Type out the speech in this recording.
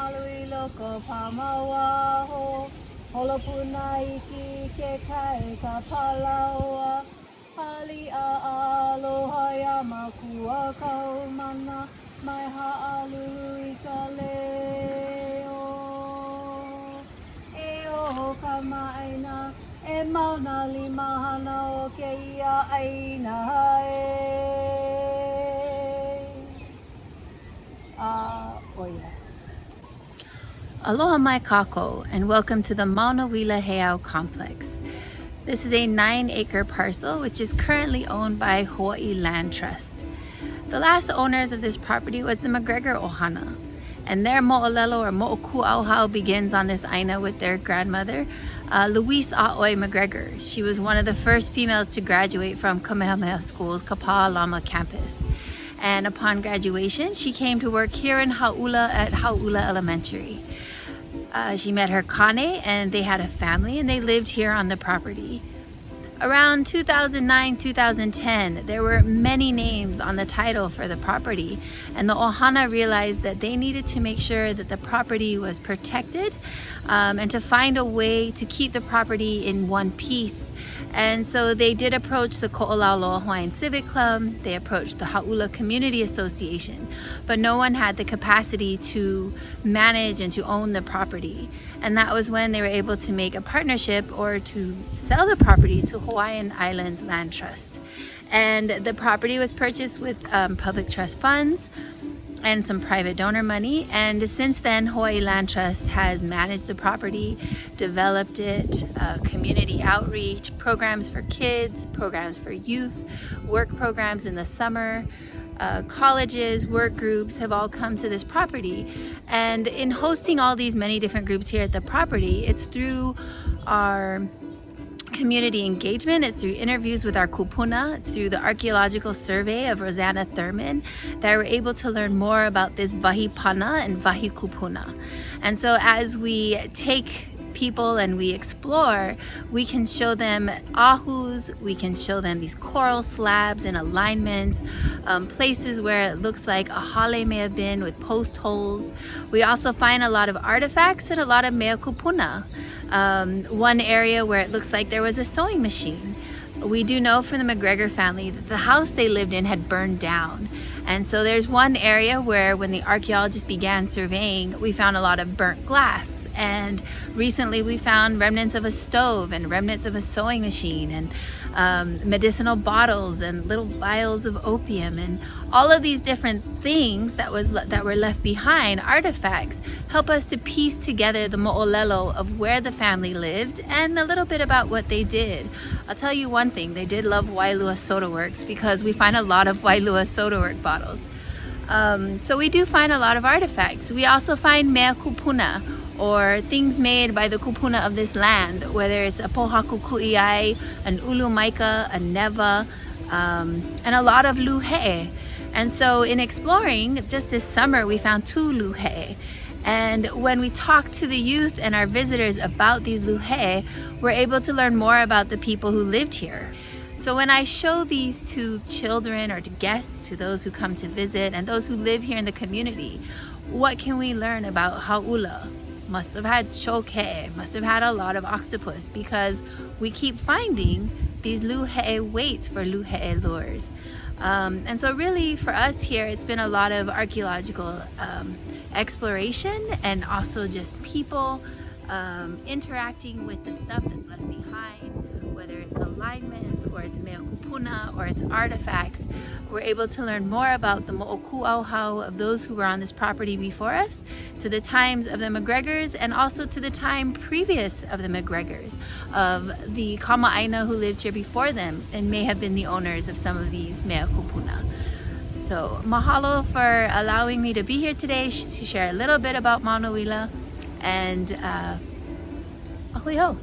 alui loko pamawa ho holopuna iki ke kai ka palaua ali a aloha ya makua kau mana mai ha'alui ka leo e oho ka ma'aina e mauna limahana o ke ia aina Aloha mai kako, and welcome to the Maunawila Heiau complex. This is a 9-acre parcel which is currently owned by Hawaii Land Trust. The last owners of this property was the McGregor Ohana, and their mo'olelo or mo'oku'auhau begins on this aina with their grandmother, Louise A'oi McGregor. She was one of the first females to graduate from Kamehameha School's Kapa'alama campus. And upon graduation, she came to work here in Hau'ula at Hau'ula Elementary. She met her kane and they had a family and they lived here on the property. Around 2009-2010, there were many names on the title for the property, and the Ohana realized that they needed to make sure that the property was protected and to find a way to keep the property in one piece. And so they did approach the Ko'olauloa Hawaiian Civic Club, they approached the Hau'ula Community Association, but no one had the capacity to manage and to own the property. And that was when they were able to make a partnership or to sell the property to Hawaiian Islands Land Trust. And the property was purchased with public trust funds and some private donor money, and since then Hawaii Land Trust has managed the property, developed it, community outreach, programs for kids, programs for youth, work programs in the summer, colleges, work groups have all come to this property. And in hosting all these many different groups here at the property, it's through our community engagement, it's through interviews with our kupuna, it's through the archaeological survey of Rosanna Thurman that we're able to learn more about this wahi pana and wahi kupuna. And so as we take people and we explore, we can show them ahus, we can show them these coral slabs and alignments, places where it looks like a hale may have been with post holes. We also find a lot of artifacts and a lot of mea kupuna. One area where it looks like there was a sewing machine. We do know from the McGregor family that the house they lived in had burned down. And so there's one area where when the archaeologists began surveying, we found a lot of burnt glass. And recently we found remnants of a stove and remnants of a sewing machine and medicinal bottles and little vials of opium, and all of these different things that were left behind, artifacts, help us to piece together the mo'olelo of where the family lived and a little bit about what they did. I'll tell you one thing, they did love Wailua Soda Works, because we find a lot of Wailua Soda Work bottles. So we do find a lot of artifacts. We also find mea kupuna, or things made by the kupuna of this land, whether it's a pohaku ku'iai, an ulu maika, a neva, and a lot of luhe. And so in exploring, just this summer, we found 2 luhe. And when we talk to the youth and our visitors about these luhe, we're able to learn more about the people who lived here. So when I show these to children or to guests, to those who come to visit and those who live here in the community, what can we learn about Hau'ula? Must have had choke, must have had a lot of octopus, because we keep finding these luhe weights for luhe lures. And so really for us here, it's been a lot of archaeological exploration, and also just people interacting with the stuff that's left behind, whether it's alignments or it's mea kupuna or it's artifacts. We're able to learn more about the mo'oku'auhau of those who were on this property before us, to the times of the McGregors, and also to the time previous of the McGregors, of the kama'aina who lived here before them and may have been the owners of some of these mea kupuna. So mahalo for allowing me to be here today to share a little bit about Maunawila, and ahui ho.